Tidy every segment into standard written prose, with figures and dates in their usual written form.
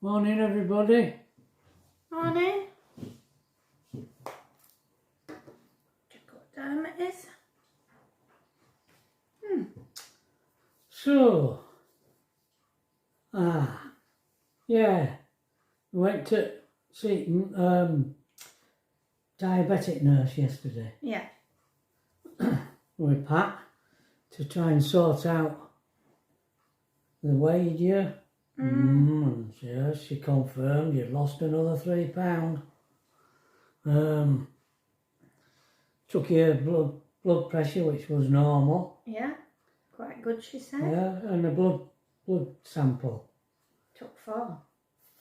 Morning, everybody. Morning. Check what time it is. So, yeah, we went to see diabetic nurse yesterday Yeah. with Pat to try and sort out the wage, yeah. Yeah, she confirmed you'd lost another £3. Took your blood pressure, which was normal. Yeah. Quite good, she said. Yeah, and a blood sample. Took 4.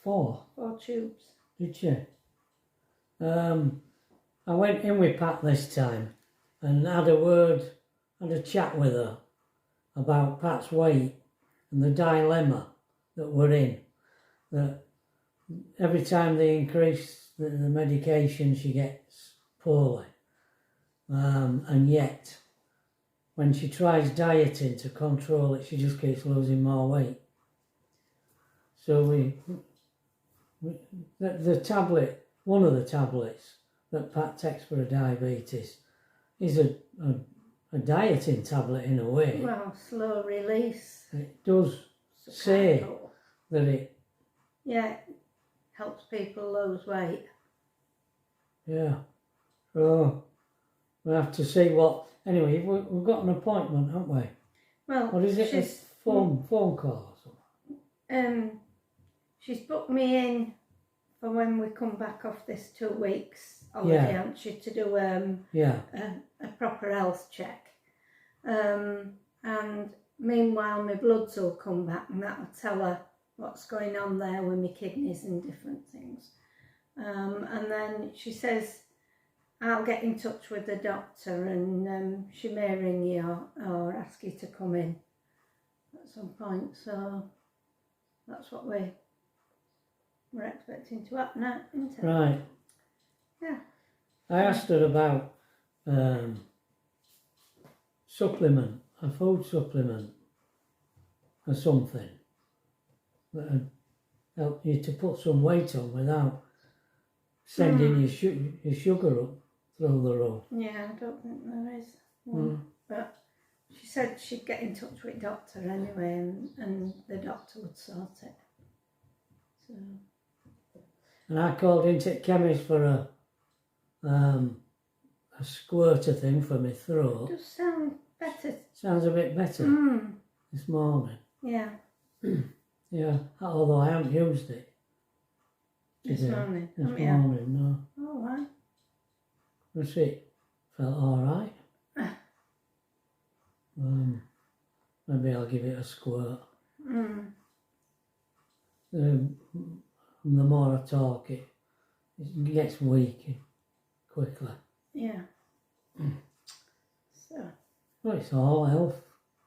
4. 4 tubes. Did you? I went in with Pat this time and had a chat with her about Pat's weight and the dilemma that we're in. That every time they increase the medication, she gets poorly. And yet, when she tries dieting to control it, she just keeps losing more weight. So the tablet, one of the tablets that Pat takes for her diabetes, is a dieting tablet in a way. Well, slow release. It does say that it... Yeah, it helps people lose weight. Yeah. So we'll have to see what... Anyway, we've got an appointment, haven't we? Well, What is it? A phone call or something? She's booked me in for when we come back off this 2 weeks holiday, hasn't she, to do a proper health check. And meanwhile, my bloods will come back and that'll tell her what's going on there with my kidneys and different things. And then she says, I'll get in touch with the doctor and she may ring you or ask you to come in at some point. So that's what we're expecting to happen now, isn't it? Right. Yeah. I asked her about supplement, a food supplement or something that would help you to put some weight on without sending your sugar up through the roof. Yeah, I don't think there is one. But she said she'd get in touch with the doctor anyway and the doctor would sort it. So. And I called into the chemist for a squirter thing for my throat. It does sound better. Sounds a bit better this morning. Yeah. Yeah, although I haven't used it This today. morning? This morning, no. Oh, right. That's it. Felt alright. Maybe I'll give it a squirt. The more I talk, it gets weak quickly. Yeah. So. Well, it's all health.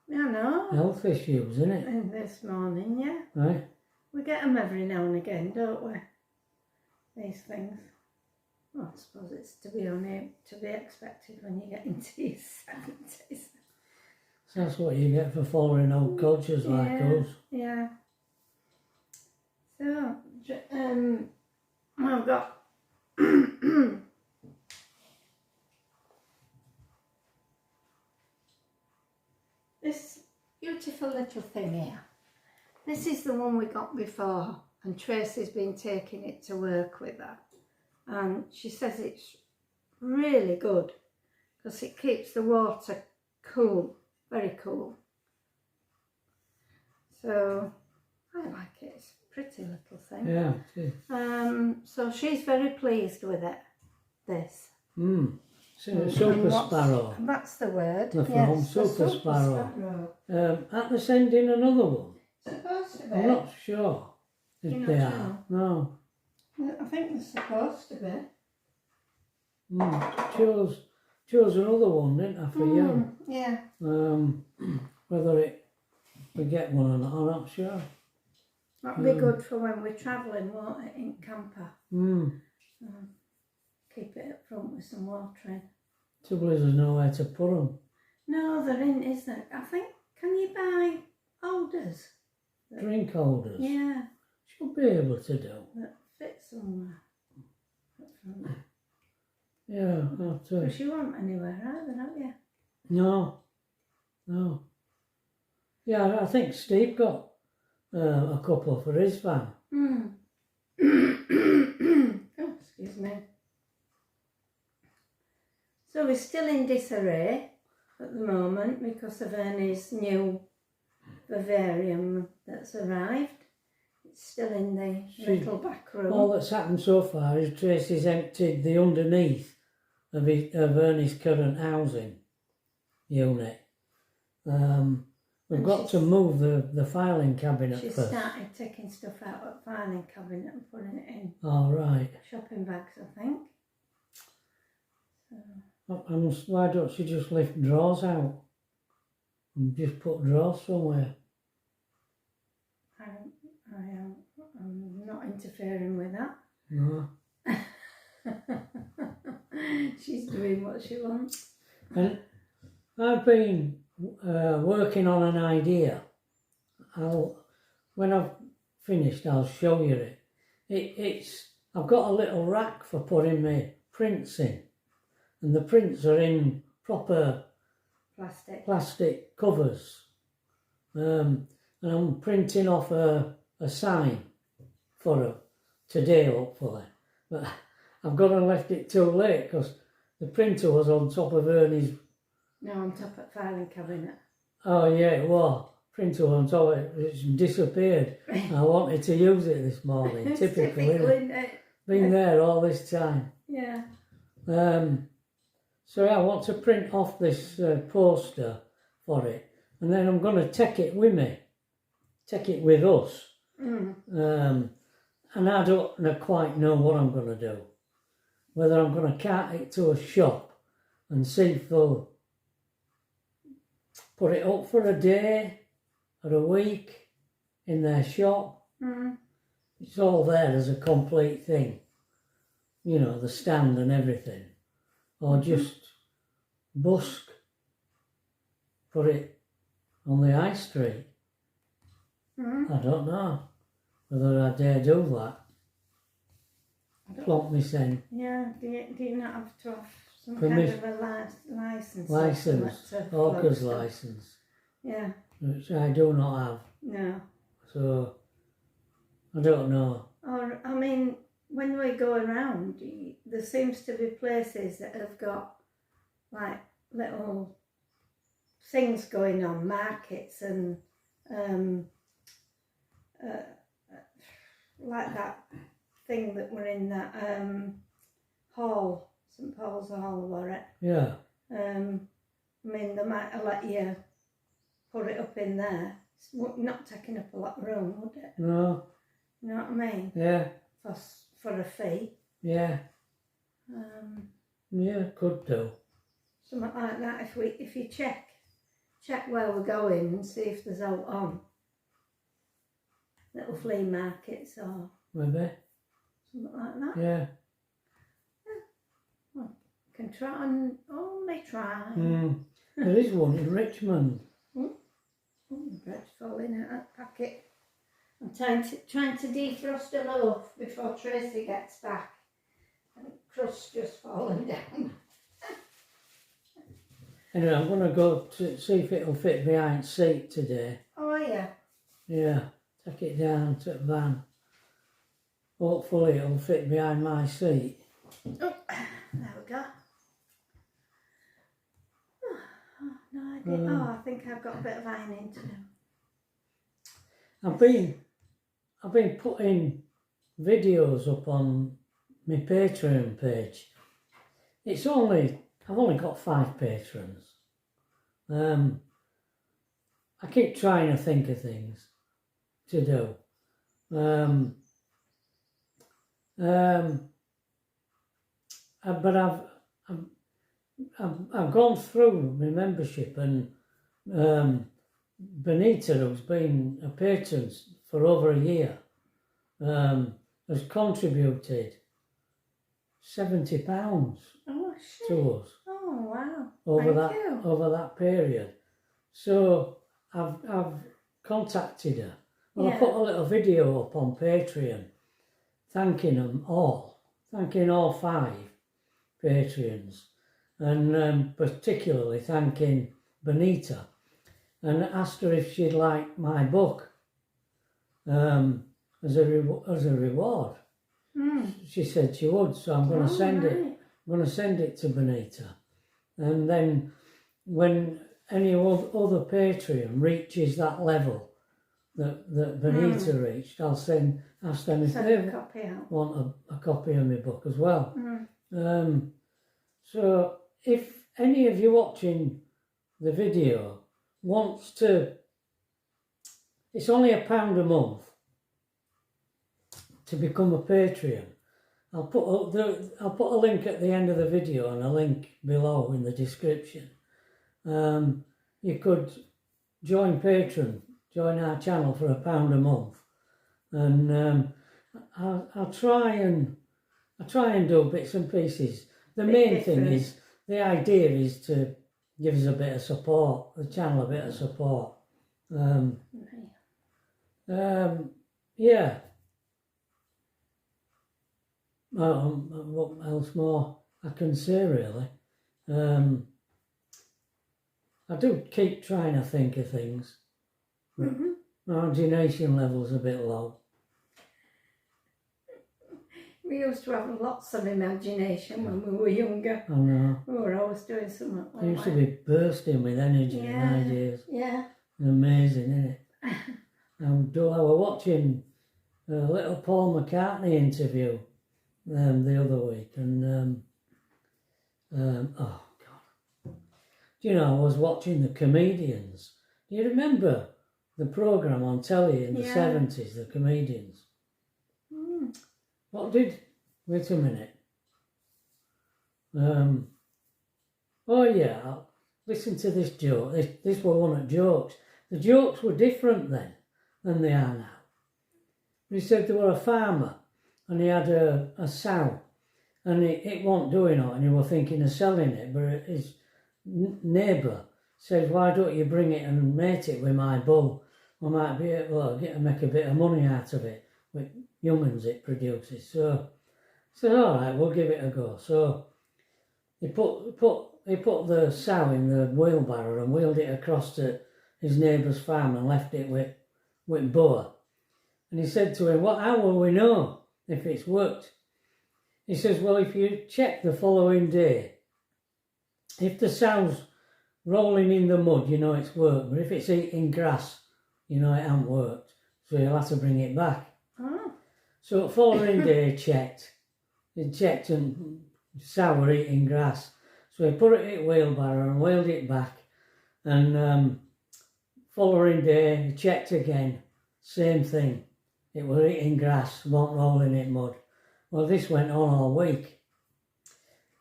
Yeah, I know. Health issues, isn't it? And this morning, yeah. Right? We get them every now and again, don't we? These things. Well, I suppose it's to be expected when you get into your 70s. So that's what you get for following old cultures like us. Yeah. So, I've got this beautiful little thing here. This is the one we got before, and Tracy's been taking it to work with her. And she says it's really good because it keeps the water cool, very cool. So I like it. It's a pretty little thing. Yeah, it is. So she's very pleased with it. This. Super sparrow. That's the word. The yes, film, super sparrow. Aren't they sending another one? Supposed to be. I'm not sure if You're they not are. sure? No. I think they're supposed to be. Chose another one, didn't I, for you? Yeah. Whether we get one or not, I'm not sure. That'll be good for when we're travelling, won't it, in camper? Keep it up front with some watering. Trouble is, there's nowhere to put them. No, there isn't, is there? I think, can you buy holders? Drink holders? Yeah. Should be able to do. That fits somewhere. Yeah, Because you want anywhere either, don't you? No. Yeah, I think Steve got a couple for his van. Oh, excuse me. So we're still in disarray at the moment because of Ernie's new vivarium that's arrived. It's still in the little back room. All that's happened so far is Tracy's emptied the underneath of Ernie's current housing unit. We've got to move the filing cabinet She's first. started taking stuff out of the filing cabinet and putting it in All right. shopping bags, I think. So. Why don't she just lift drawers out and just put drawers somewhere? I'm not interfering with that. No. She's doing what she wants. And I've been working on an idea. When I've finished, I'll show you it. I've got a little rack for putting my prints in, and the prints are in proper plastic covers. And I'm printing off a sign for her today, hopefully. But I've got to left it too late because the printer was on top of Ernie's. No, on top of the filing cabinet. Oh yeah, it was. Printer was on top of it. It's disappeared. I wanted to use it this morning. It's typical, isn't isn't it? Been there all this time. Yeah. So I want to print off this poster for it, and then I'm going to take it with me. Take it with us. And I don't quite know what I'm going to do. Whether I'm going to cart it to a shop and see if they'll put it up for a day or a week in their shop. It's all there as a complete thing. You know, the stand and everything. Or just busk, put it on the high street. I don't know whether I dare do that. Plonk me saying. Yeah, do you not have to have some kind of a license? License, hawker's license. Yeah. Which I do not have. No. So, I don't know. Or, I mean, when we go around, there seems to be places that have got, like, little things going on, markets and, like that thing that were in that hall, St Paul's Hall, were it? Yeah. I mean, they might have let you put it up in there. It's not taking up a lot of room, would it? No. You know what I mean? Yeah. For a fee. Yeah. Yeah, could do. Something like that. If you check where we're going and see if there's out on little flea markets or maybe something like that. Yeah. Well, can try and only try. There is one in Richmond. The bread's falling out of that packet. I'm trying to defrost a loaf before Tracy gets back. And crust's just fallen down. Anyway, I'm going to go to see if it'll fit behind the seat today. Oh, yeah. Yeah, take it down to the van. Hopefully it'll fit behind my seat. Oh, there we go. No idea. I think I've got a bit of ironing to do. I've been putting videos up on my Patreon page. I've only got 5 patrons. I keep trying to think of things to do. But I've gone through my membership, and Benita, who's been a patron for over a year, has contributed £70 to us. Oh wow! Over that period. So I've contacted her Well, I put a little video up on Patreon thanking all 5 Patreons, and particularly thanking Benita, and asked her if she'd like my book as a reward. She said she would, so I'm going to send it. I'm going to send it to Benita, and then when any other Patreon reaches that level that Benita reached, I'll ask them if they want a copy of my book as well. So if any of you watching the video wants to, it's only £1 a month to become a Patreon. I'll put a link at the end of the video and a link below in the description. You could join our channel for £1 a month, and I'll try and do bits and pieces. The main thing is, the idea is to give us a bit of support, the channel a bit of support. Yeah. What else more I can say, really? I do keep trying to think of things. My imagination level's a bit low. We used to have lots of imagination when we were younger. I know. We were always doing something like that. I used to be bursting with energy and ideas. Yeah. Amazing, isn't it? I was watching a little Paul McCartney interview the other week, and oh God. Do you know, I was watching the comedians. Do you remember the programme on telly in the 70s, the comedians? Wait a minute. Oh yeah, listen to this joke. This was one of the jokes. The jokes were different then than they are now. He said there were a farmer and he had a sow, and it wasn't doing it, and he was thinking of selling it, but his neighbour said, why don't you bring it and mate it with my bull? I might be able to make a bit of money out of it, with humans it produces. So I said, all right, we'll give it a go. So he put the sow in the wheelbarrow and wheeled it across to his neighbour's farm and left it with Boa. And he said to him, how will we know if it's worked? He says, well, if you check the following day, if the sow's rolling in the mud, you know it's worked. But if it's eating grass, you know it hasn't worked. So you'll have to bring it back. So the following day he checked and sow were eating grass. So he put it in a wheelbarrow and wheeled it back. And following day he checked again, same thing. It was eating grass, wasn't rolling in mud. Well, this went on all week.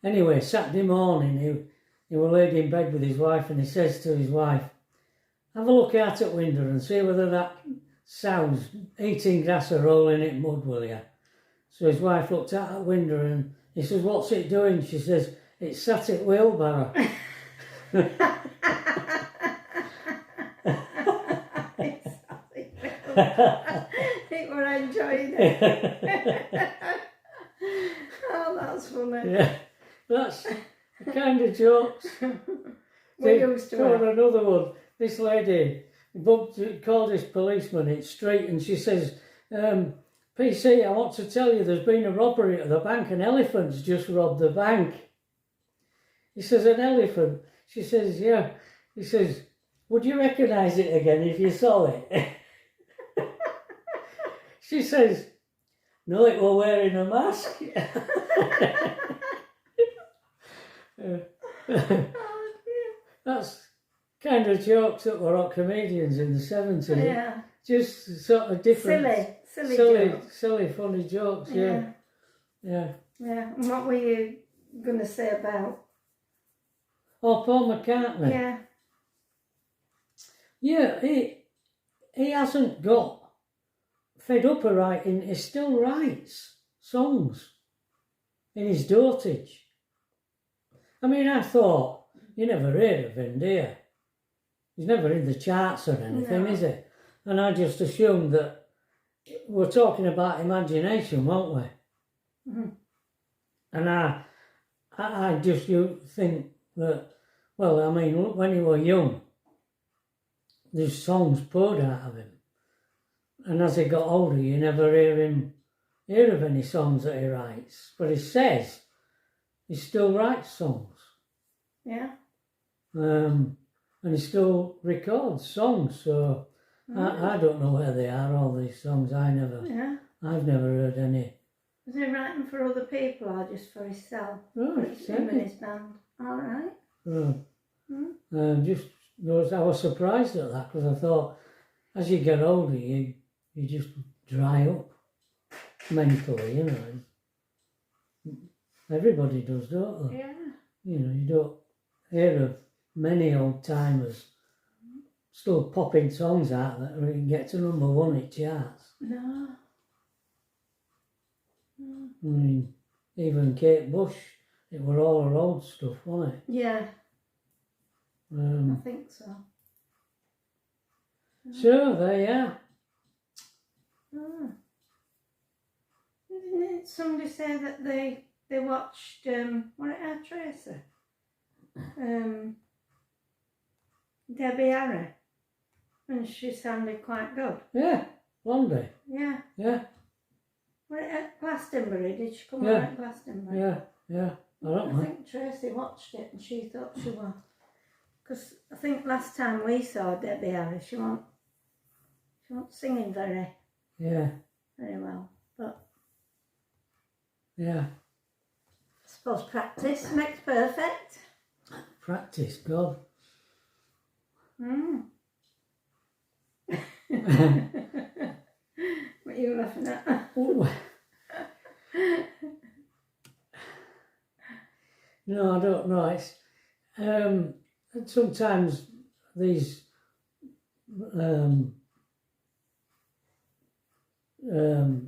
Anyway, Saturday morning he was laid in bed with his wife, and he says to his wife, have a look out at window and see whether that sow's eating grass or rolling in mud, will you? So his wife looked out at window and he says, what's it doing? She says, it's sat at wheelbarrow. They were enjoying it. Oh, that's funny. Yeah, that's the kind of jokes. We used to have. Another one. This lady called this policeman in the street, and she says, PC, I want to tell you there's been a robbery at the bank. An elephant's just robbed the bank. He says, an elephant? She says, yeah. He says, would you recognise it again if you saw it? She says, no, it was wearing a mask. That's kind of jokes that were on comedians in the 70s. Yeah. Just sort of different. Silly, funny jokes, yeah. Yeah. And what were you going to say about? Oh, Paul McCartney. Yeah. Yeah, he hasn't got fed up of writing. He still writes songs in his dotage. I mean, I thought, you never heard of him, do you? He's never in the charts or anything, is he? And I just assumed that we're talking about imagination, weren't we? Mm-hmm. And I just think that, well, I mean, when he was young, there's songs poured out of him. And as he got older, you never hear of any songs that he writes. But he says he still writes songs. Yeah. And he still records songs. So I don't know where they are, all these songs. I've never heard any. Was he writing for other people or just for himself? Right, For him and his band. All right. I was surprised at that because I thought as you get older, you just dry up mentally, you know. Everybody does, don't they? Yeah. You know, you don't hear of many old timers still popping songs out that can get to #1 at charts. No. I mean, even Kate Bush, it were all her old stuff, wasn't it? Yeah. I think so. So there you are. Didn't somebody say that they watched what it Tracy? Debbie Harry, and she sounded quite good. Yeah, Blondie. Yeah. Yeah. What at Glastonbury? Did she come Yeah. out at Glastonbury? Yeah. I think Tracy watched it and she thought she was. Because I think last time we saw Debbie Harry, she wasn't singing very well. But yeah. I suppose practice makes perfect. Practice, God. What are you laughing at? Ooh. No, I don't know. It's sometimes these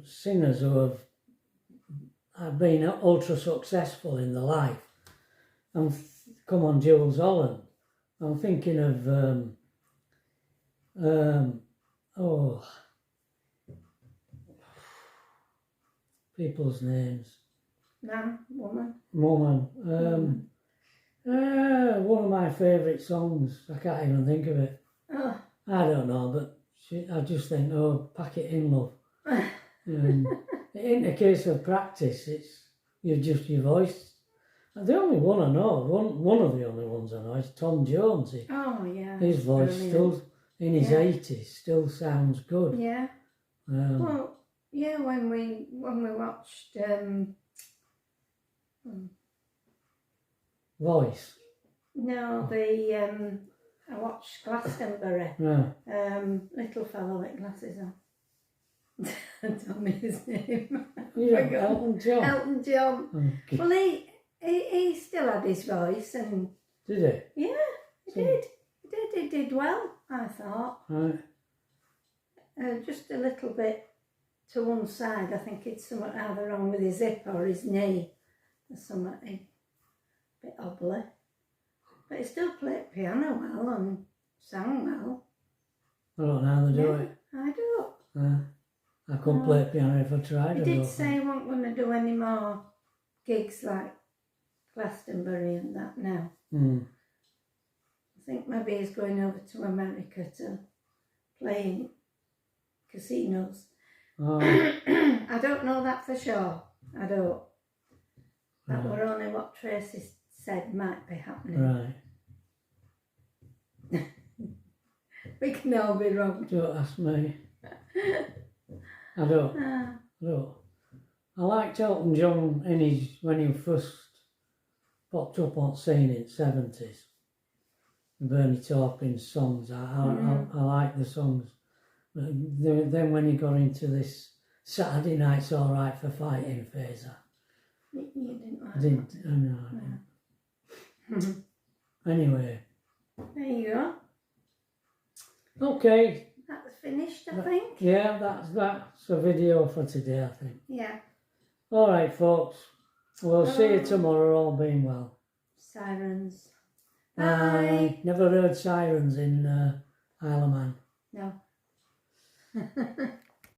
singers who have been ultra successful in their life, and come on, Jules Holland. I'm thinking of people's names. Man, woman. One of my favourite songs. I can't even think of it. Oh. I don't know, but I just think, pack it in, love. In the case of practice, it's just your voice. The only one I know, one of the only ones I know, is Tom Jones. His voice still, in his 80s, still sounds good. Yeah. Well, yeah, when we watched Voice. No, I watched Glastonbury. Little fellow with glasses on. Tell me his name. Elton John. Elton John. Okay. Well, he still had his voice, and did he? Yeah, he did. He did well, I thought. Right. Just a little bit to one side. I think it's something either wrong with his hip or his knee, or something a bit oddly. But he still played piano well and sang well. I don't know how they do it. I do. I couldn't play piano if I tried. He did say he wasn't going to do any more gigs like Glastonbury and that now. I think maybe he's going over to America to play in casinos. I don't know that for sure. I don't. That were only what Tracy said might be happening. Right. We can all be wrong. Don't ask me. I don't. I liked Elton John when he first popped up on scene in the 70s. Bernie Taupin's songs. I like the songs. But then when he got into this Saturday Night's Alright for Fighting phase, you didn't like that. Anyway. There you go. Okay. That's finished, I think. Yeah, that's a video for today, I think. Yeah. All right, folks. We'll see you tomorrow, all being well. Sirens. Bye. Never heard sirens in Isle of Man. No.